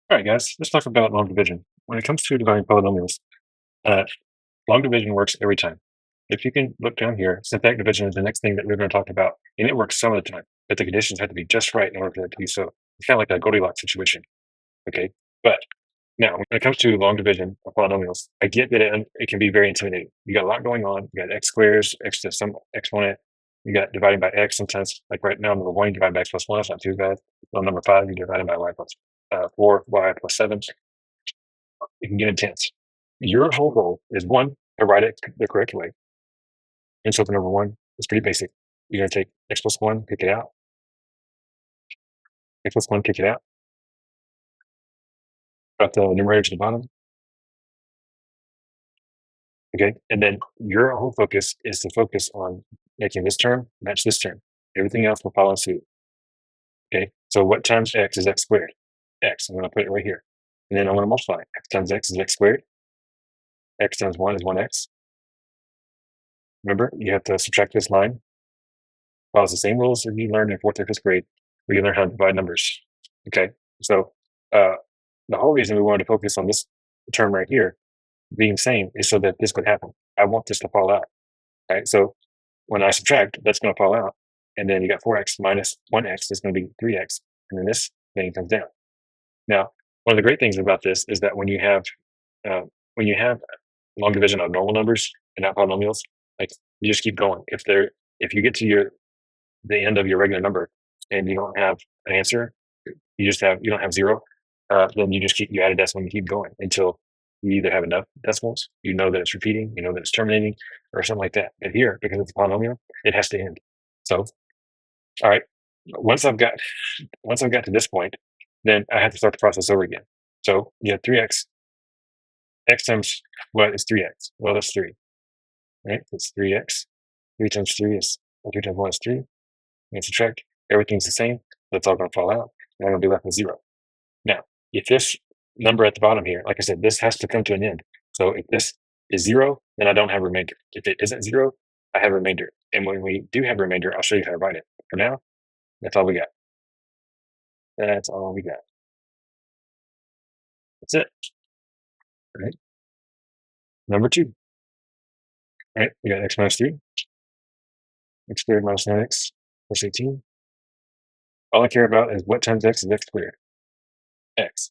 All right, guys, let's talk about long division. When it comes to dividing polynomials, uh, long division works every time. If you can look down here, synthetic division is the next thing that we're going to talk about, and it works some of the time, but the conditions have to be just right in order for it to be so. It's kind of like a Goldilocks situation, okay? But now, when it comes to long division of polynomials, I get that it can be very intimidating. You got a lot going on. You got x squares, x to some exponent. You got dividing by x. Sometimes, like right now, number 1, you divide by x plus 1. That's not too bad. Well, number 5, you divide by y plus 4, y plus 7. It can get intense. Your whole goal is, one, to write it the correct way. And so for number 1, it's pretty basic. You're going to take x plus 1, kick it out. X plus 1, kick it out. Drop the numerator to the bottom. Okay. And then your whole focus is to focus on making this term match this term. Everything else will follow suit. Okay. So what times x is x squared? X. I'm going to put it right here. And then I'm going to multiply. X times x is x squared. X times 1 is 1x. Remember, you have to subtract this line. Follows the same rules that you learned in 4th or 5th grade, where you learn how to divide numbers. Okay. So the whole reason we wanted to focus on this term right here being same is so that this could happen. I want this to fall out. Right. So when I subtract, that's going to fall out. And then you got 4x minus 1x is going to be 3x. And then this thing comes down. Now, one of the great things about this is that when you have long division of normal numbers and not polynomials, like you just keep going. If you get to the end of your regular number and you don't have an answer, you don't have 0, then you add a decimal and you keep going until you either have enough decimals, you know that it's repeating, you know that it's terminating, or something like that. But here, because it's a polynomial, it has to end. So, all right, once I've got to this point, then I have to start the process over again. So you have 3x. X times what is 3x? Well, that's 3. Right? That's 3x. 3 times 3 is 3 times 1 is 3. And subtract. Everything's the same. That's all going to fall out. And I'm going to be left with 0. Now, if this number at the bottom here, like I said, this has to come to an end. So if this is 0, then I don't have a remainder. If it isn't 0, I have a remainder. And when we do have a remainder, I'll show you how to write it. For now, that's all we got. That's all we got. That's it. All right. Number 2. All right. We got x minus 3. X squared minus 9x plus 18. All I care about is what times x is x squared. X.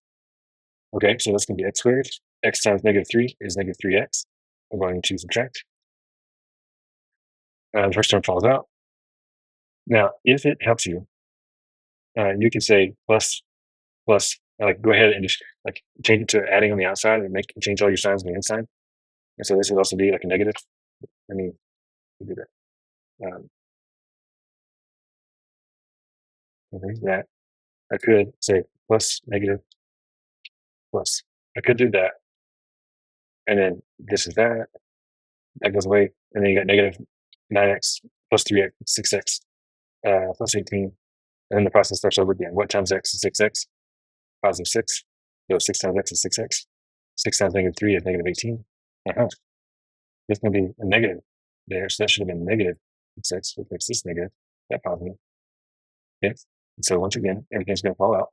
Okay, so that's going to be x squared. X times negative 3 is negative 3x. I'm going to subtract. The first term falls out. Now, if it helps you, you can say plus, like go ahead and just like change it to adding on the outside and change all your signs on the inside. And so this would also be like a negative. Let me do that. That I could say plus, negative, plus. I could do that. And then this is that. That goes away. And then you got negative 9x plus 3x, 6x plus 18. And then the process starts over again. What times x is 6x? Positive 6. So 6 times x is 6x. 6 times negative 3 is negative 18. There's going to be a negative there. So that should have been negative 6, which makes this negative. That positive. Okay. And so once again, everything's going to fall out.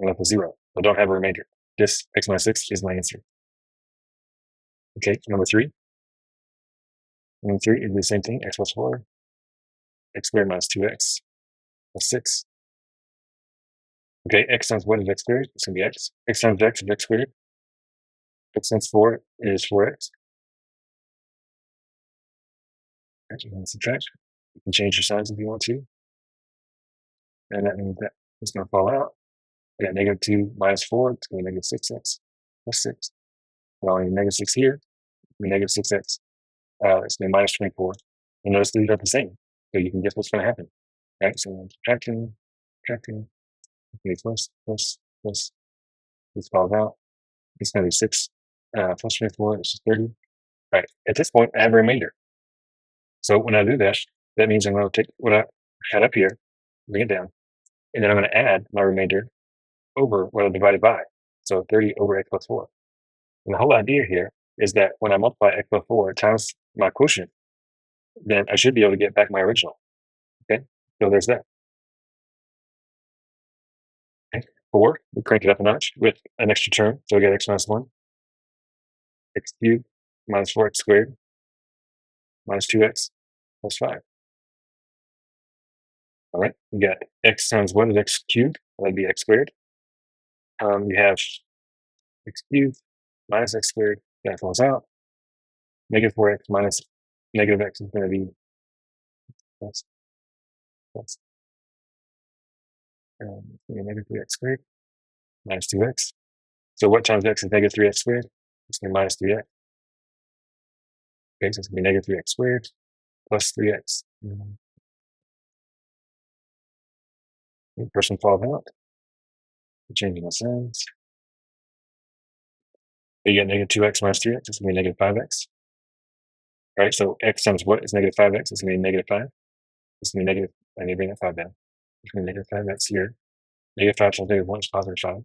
I'm left with 0. I don't have a remainder. This x minus 6 is my answer. Okay, number 3. Number 3 is the same thing, x plus 4. X squared minus 2x plus 6. Okay, x times what is x squared? It's going to be x. X times x is x squared. X times 4 is 4x. Actually, I'm going to subtract. You can change your signs if you want to. And that means that it's going to fall out. I got negative 2 minus 4. It's going to be negative 6x plus 6. Well, I need negative 6 here. It's going to be negative 6x. It's going to be minus 24. And notice these are the same. So you can guess what's going to happen. Right? So I'm subtracting. Okay, plus. This falls out. It's going to be 6 plus 24, which is 30. Right. At this point, I have a remainder. So when I do that, that means I'm going to take what I had up here, bring it down, and then I'm going to add my remainder over what I divided by. So 30 over x plus 4. And the whole idea here is that when I multiply x plus 4 times my quotient, then I should be able to get back my original. Okay, so there's that. 4, we crank it up a notch with an extra term. So we get x minus 1, x cubed minus 4x squared minus 2x plus 5. All right, we got x times 1 is x cubed. That'd be x squared. You have x cubed minus x squared. That falls out. Negative 4x minus negative x is going to be plus negative 3x squared minus 2x. So what times x is negative 3x squared? It's going to be minus 3x. Okay, so it's going to be negative 3x squared plus 3x. The person falls out. Changing the signs. You get negative 2x minus 3x. It's going to be negative 5x. All right, so x times what is negative 5x? It's going to be negative 5. It's going to be negative. I need to bring that 5 down. It's going to be negative 5x here. Negative 5 times negative 1 is positive 5.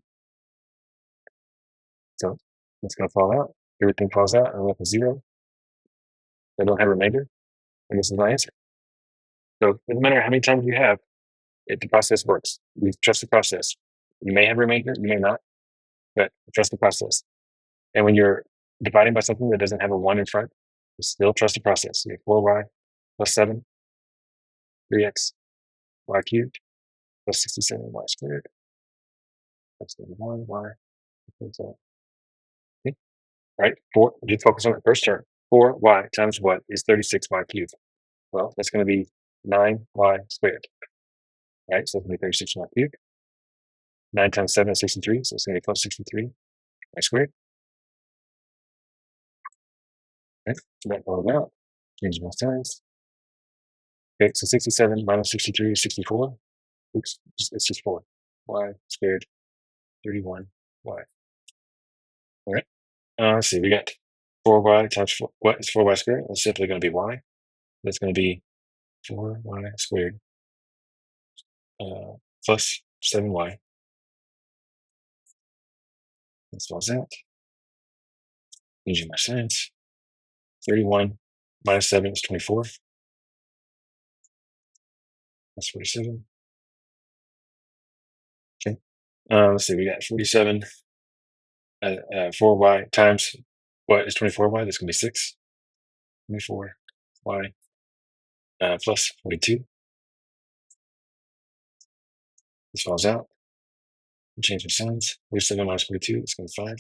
So it's going to fall out. Everything falls out. I'm left with 0. I don't have a remainder. And this is my answer. So it doesn't matter how many times you have, the process works. You trust the process. You may have a remainder, you may not, but trust the process. And when you're dividing by something that doesn't have a 1 in front, you still trust the process. You have 4y plus 7, 3x, y cubed, plus 67y squared, plus 31y. Okay. Right? 4, just focus on the first term. 4y times what is 36y cubed? Well, that's going to be 9y squared. Right? So it's going to be 36y cubed. 9 times 7 is 63, so it's going to be plus 63y squared. Right? So that goes out. Change my signs. Okay, so 67 minus 63 is 64. Oops, it's just 4. Y squared 31y. All right. Let's see, we got 4y times 4. What is 4y squared? It's simply going to be y. That's going to be 4y squared plus 7y. This falls out. Changing my signs. 31 minus 7 is 24. That's 47. Okay. Let's see, we got 47. 4y times what is 24y? That's going to be 6. 24y plus 42. This falls out. Change the signs. 47 minus 42 is going to be 5.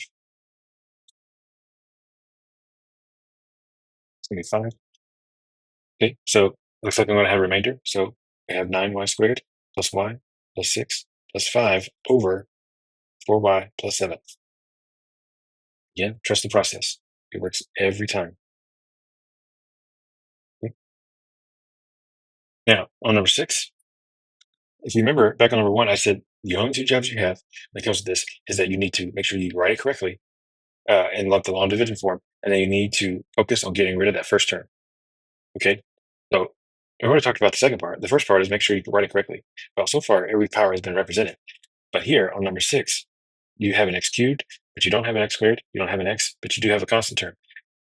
It's going to be 5. Okay, so looks like I'm going to have a remainder. So I have 9y squared plus y plus 6 plus 5 over 4y plus 7. Again, trust the process. It works every time. Okay. Now, on number 6, if you remember back on number 1, I said the only 2 jobs you have when it comes to this is that you need to make sure you write it correctly in the long division form, and then you need to focus on getting rid of that first term. Okay, so we've already talked about the second part. The first part is make sure you can write it correctly. Well, so far, every power has been represented. But here on number 6, you have an x cubed, but you don't have an x squared. You don't have an x, but you do have a constant term.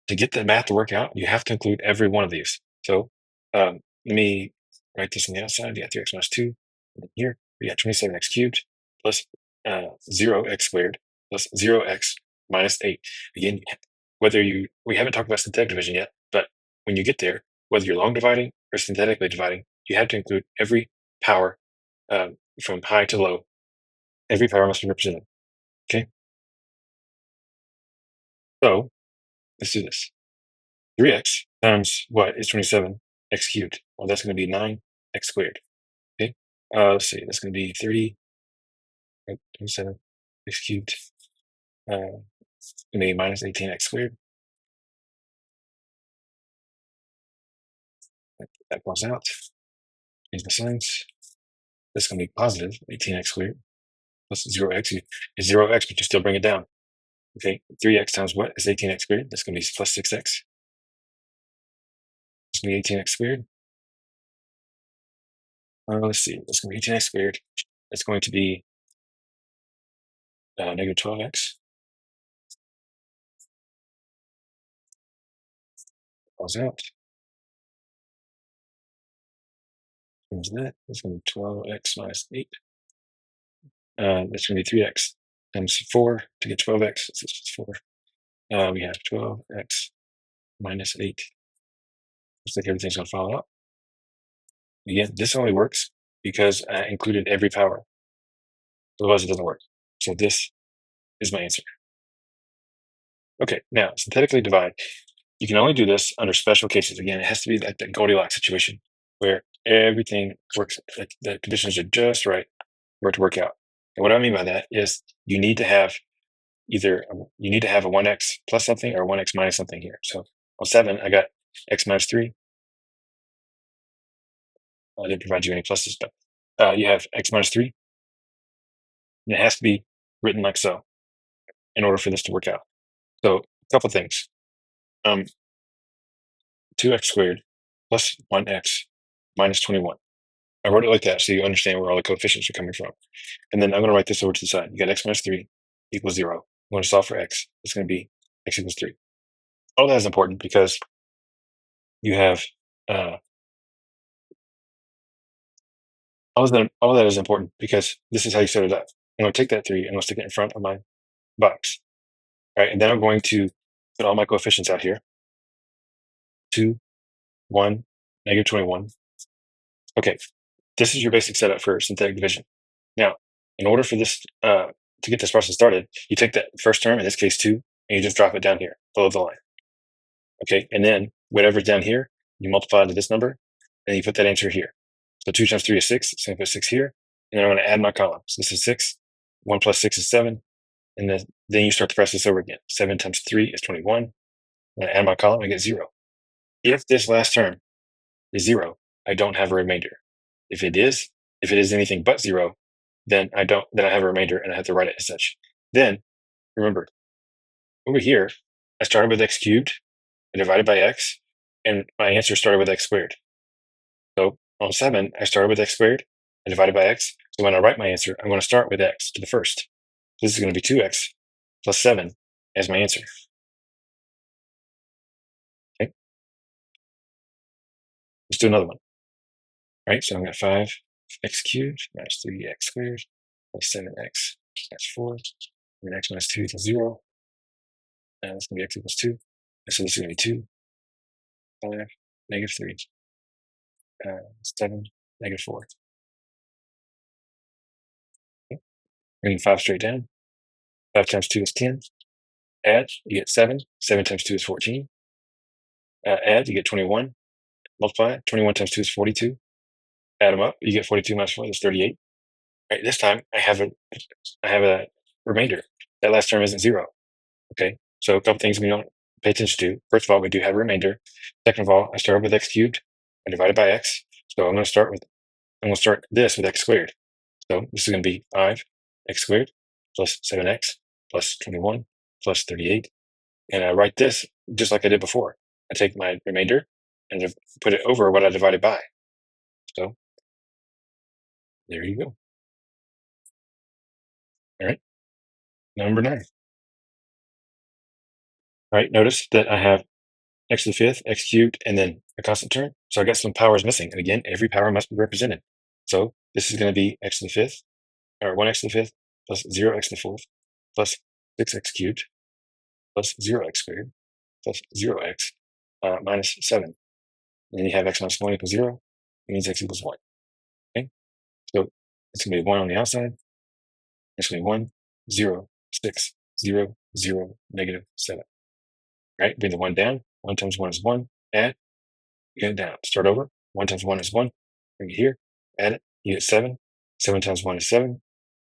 To get the math to work out, you have to include every one of these. So let me write this on the outside. You got 3x minus 2. And then here, we got 27x cubed plus 0x squared plus 0x minus 8. Again, we haven't talked about synthetic division yet, but when you get there, whether you're long dividing or synthetically dividing, you have to include every power from high to low. Every power must be represented. Okay. So let's do this. 3x times what is 27x cubed? Well, that's going to be 9x squared. Okay. Let's see. That's going to be 27x cubed. Going to be minus 18x squared. That comes out. Change the signs. That's going to be positive 18x squared plus 0x. It's 0x, but you still bring it down. Okay. 3x times what is 18x squared? That's going to be plus 6x. It's going to be 18x squared. Let's see. That's going to be 18x squared. It's going to be negative 12x. Falls out. Change that. It's going to be 12x minus 8. That's going to be 3x times 4 to get 12x. This is 4. We have 12x minus 8. Looks like everything's going to follow up. Again, this only works because I included every power. Otherwise, it doesn't work. So this is my answer. Okay, now synthetically divide. You can only do this under special cases. Again, it has to be like that Goldilocks situation where everything works, like the conditions are just right for it to work out. And what I mean by that is you need to have either you need to have a 1x plus something or 1x minus something here. So on 7, I got x minus 3. I didn't provide you any pluses, but you have x minus 3. And it has to be written like so in order for this to work out. So a couple things. 2x squared plus 1x minus 21. I wrote it like that so you understand where all the coefficients are coming from. And then I'm going to write this over to the side. You got x minus 3 equals 0. I'm going to solve for x. It's going to be x equals 3. All that is important because you have all that is important because this is how you set it up. I'm going to take that 3 and I'm going to stick it in front of my box. All right, and then I'm going to put all my coefficients out here. 2, 1, negative 21. Okay, this is your basic setup for synthetic division. Now, in order for this to get this process started, you take that first term, in this case 2, and you just drop it down here below the line. Okay, and then whatever's down here, you multiply into this number, and you put that answer here. So 2 times 3 is 6, so I'm going to put 6 here, and then I'm going to add my columns. This is 6, 1 plus 6 is 7, and then you start the process over again. 7 times 3 is 21. I'm going to add my column, I get 0. If this last term is 0, I don't have a remainder. If it is anything but 0, then I have a remainder and I have to write it as such. Then remember, over here, I started with x cubed, I divided by x, and my answer started with x squared. So on 7, I started with x squared, I divided by x. So when I write my answer, I'm going to start with x to the first. This is going to be 2x plus 7 as my answer. Okay. Let's do another one. All right, so I've got 5x cubed minus 3x squared plus 7x that's 4. And x minus 2 equals 0. And it's going to be x equals 2. And so this is going to be 2, 5, negative 3, 7, negative 4. Okay. Bringing 5 straight down. 5 times 2 is 10. Add, you get 7. 7 times 2 is 14. Add, you get 21. Multiply, 21 times 2 is 42. Add them up, you get 42 minus 4, that's 38. All right, this time I have a remainder. That last term isn't 0. Okay, so a couple things we don't pay attention to. First of all, we do have a remainder. Second of all, I started with x cubed. I divided by x. So I'm going to start this with x squared. So this is going to be 5x squared plus 7x plus 21 plus 38. And I write this just like I did before. I take my remainder and put it over what I divided by. So there you go. All right, number 9. All right, notice that I have x to the 5th, x cubed, and then a constant term. So I got some powers missing. And again, every power must be represented. So this is going to be x to the 5th, or 1x to the 5th, plus 0x to the 4th, plus 6x cubed, plus 0x squared, plus 0x minus 7. And then you have x minus 1 equals 0. It means x equals 1. Okay? So it's going to be 1 on the outside. It's going to be 1, 0, 6, 0, 0, negative 7. Right? Bring the 1 down. 1 times 1 is 1. Add. Get it down. Start over. 1 times 1 is 1. Bring it here. Add it. You get 7. 7 times 1 is 7.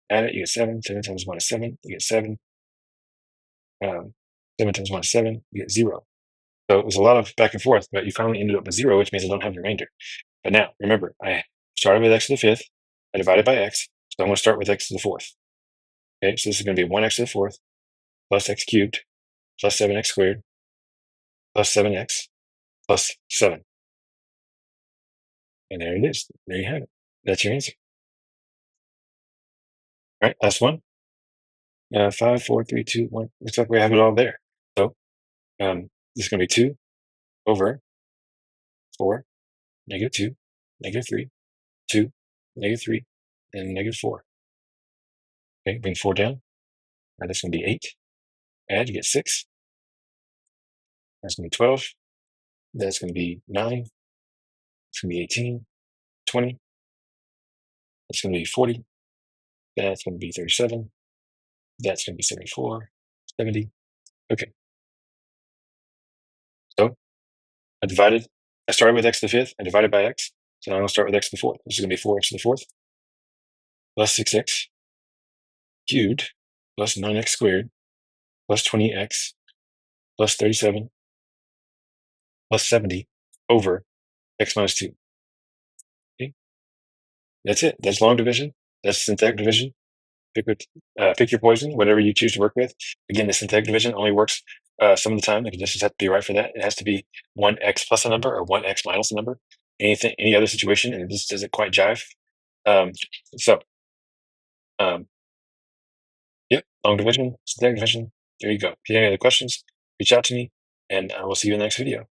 Add it. You get 7. 7 times 1 is 7. You get 7. 7 times 1 is 7. You get 0. So it was a lot of back and forth, but you finally ended up with 0, which means I don't have the remainder. But now, remember, I started with x to the 5th. I divided by x. So I'm going to start with x to the 4th. Okay, so this is going to be 1x to the 4th plus x cubed plus 7x squared plus 7x plus 7. And there it is. There you have it. That's your answer. All right, last one. 5, 4, 3, 2, 1. Looks like we have it all there. So this is going to be 2 over 4, negative 2, negative 3, 2, negative 3, and negative 4. Okay, bring 4 down. Now that's going to be 8. Add, you get 6. That's going to be 12. That's going to be 9. It's going to be 18, 20. That's going to be 40. That's going to be 37. That's going to be 74, 70. Okay. So I started with x to the fifth. I divided by x. So now I'm going to start with x to the fourth. This is going to be 4x to the fourth plus 6x cubed plus 9x squared plus 20x plus 37 plus 70 over x minus 2. Okay. That's it. That's long division. That's synthetic division. Pick your poison, whatever you choose to work with. Again, the synthetic division only works some of the time. The conditions have to be right for that. It has to be 1x plus a number or 1x minus a number. Any other situation, and this doesn't quite jive. Um, so, yep, long division, synthetic division. There you go. If you have any other questions, reach out to me, and I will see you in the next video.